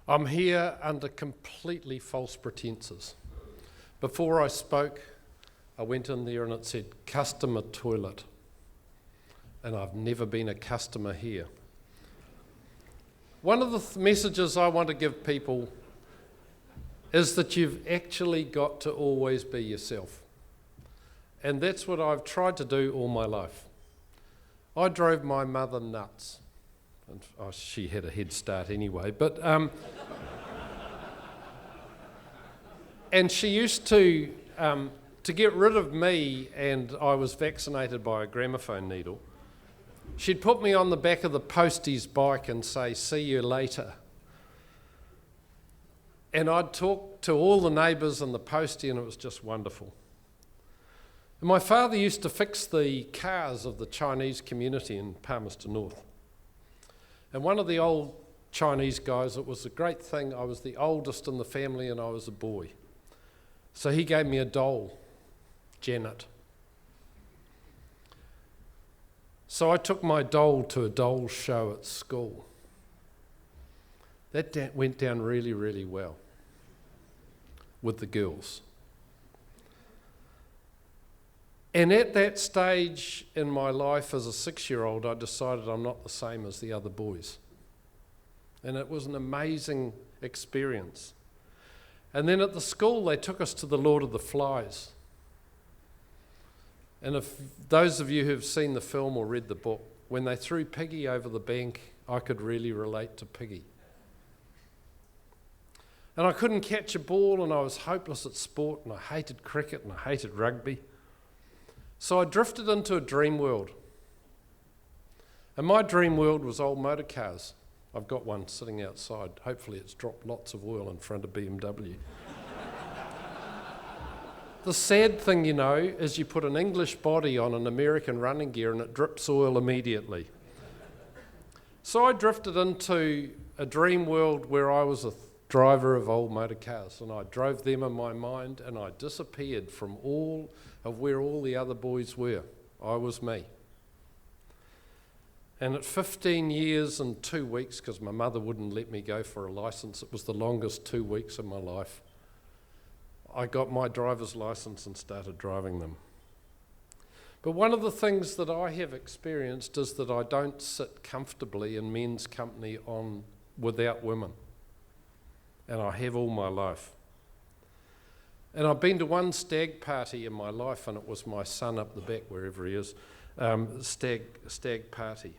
I'm here under completely false pretenses. Before I spoke, I went in there and it said customer toilet. And I've never been a customer here. One of the messages I want to give people is that you've actually got to always be yourself. And that's what I've tried to do all my life. I drove my mother nuts. And, she had a head start anyway, but and she used to get rid of me, and I was vaccinated by a gramophone needle. She'd put me on the back of the postie's bike and say, "See you later." And I'd talk to all the neighbours and the postie, and it was just wonderful. And my father used to fix the cars of the Chinese community in Palmerston North. And one of the old Chinese guys, it was a great thing, I was the oldest in the family and I was a boy. So he gave me a doll, Janet. So I took my doll to a doll show at school. That went down really, really well with the girls. And at that stage in my life as a 6-year-old, I decided I'm not the same as the other boys. And it was an amazing experience. And then at the school, they took us to the Lord of the Flies. And if those of you who've seen the film or read the book, when they threw Piggy over the bank, I could really relate to Piggy. And I couldn't catch a ball, and I was hopeless at sport, and I hated cricket, and I hated rugby. So I drifted into a dream world. And my dream world was old motor cars. I've got one sitting outside. Hopefully it's dropped lots of oil in front of BMW. The sad thing, you know, is you put an English body on an American running gear and it drips oil immediately. So I drifted into a dream world where I was a driver of old motor cars, and I drove them in my mind, and I disappeared from all of where all the other boys were. I was me. And at 15 years and 2 weeks, because my mother wouldn't let me go for a licence, it was the longest 2 weeks of my life, I got my driver's licence and started driving them. But one of the things that I have experienced is that I don't sit comfortably in men's company without women. And I have all my life. And I've been to one stag party in my life, and it was my son up the back, wherever he is, stag party.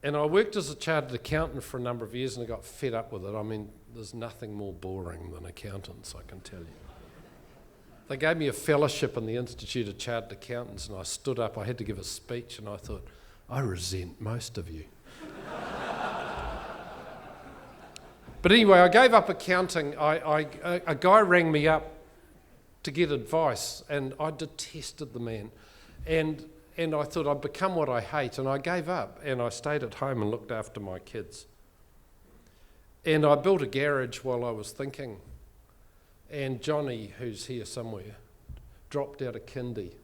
And I worked as a chartered accountant for a number of years, and I got fed up with it. I mean, there's nothing more boring than accountants, I can tell you. They gave me a fellowship in the Institute of Chartered Accountants, and I stood up, I had to give a speech, and I thought, I resent most of you. But anyway, I gave up accounting. A guy rang me up to get advice, and I detested the man. And I thought I'd become what I hate, and I gave up, and I stayed at home and looked after my kids. And I built a garage while I was thinking. And Johnny, who's here somewhere, dropped out of kindy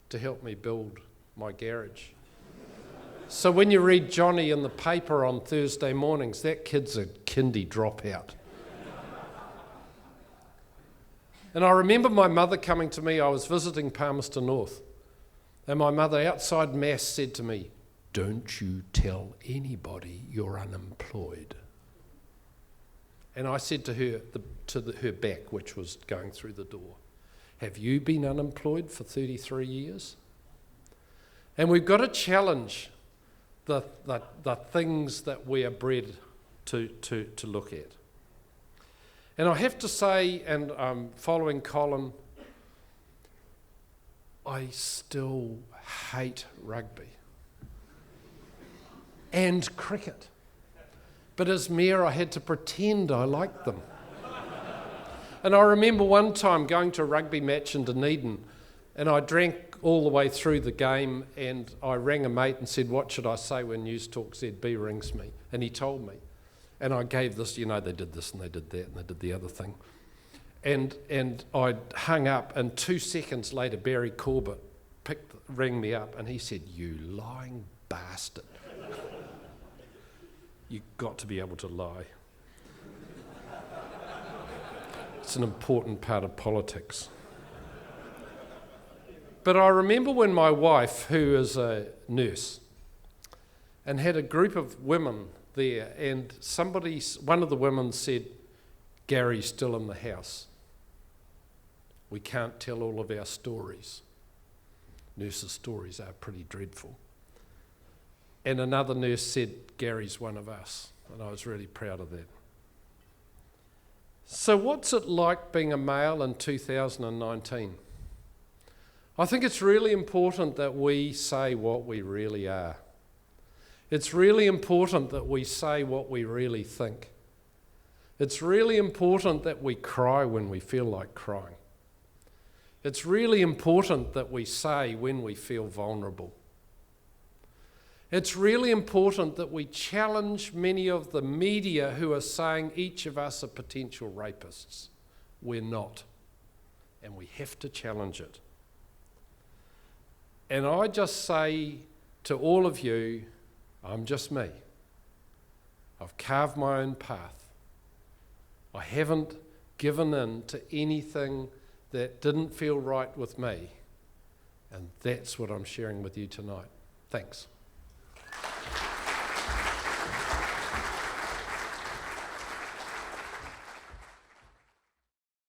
to help me build my garage. So when you read Johnny in the paper on Thursday mornings, that kid's a kindy dropout. And I remember my mother coming to me. I was visiting Palmerston North, and my mother outside Mass said to me, "Don't you tell anybody you're unemployed." And I said to her, her back, which was going through the door, "Have you been unemployed for 33 years? And we've got to challenge the things that we are bred to look at. And I have to say, and following Colin, I still hate rugby and cricket. But as mayor, I had to pretend I liked them. And I remember one time going to a rugby match in Dunedin, and I drank all the way through the game, and I rang a mate and said, "What should I say when News Talk ZB rings me?" And he told me. And I gave this, you know, they did this and they did that and they did the other thing. And I hung up, and 2 seconds later, Barry Corbett rang me up, and he said, "You lying bastard. you've got to be able to lie. It's an important part of politics. But I remember when my wife, who is a nurse, and had a group of women there, and one of the women said, "Gary's still in the house. We can't tell all of our stories." Nurses' stories are pretty dreadful. And another nurse said, "Gary's one of us," and I was really proud of that. So what's it like being a male in 2019? I think it's really important that we say what we really are. It's really important that we say what we really think. It's really important that we cry when we feel like crying. It's really important that we say when we feel vulnerable. It's really important that we challenge many of the media who are saying each of us are potential rapists. We're not. And we have to challenge it. And I just say to all of you, I'm just me. I've carved my own path. I haven't given in to anything that didn't feel right with me. And that's what I'm sharing with you tonight. Thanks.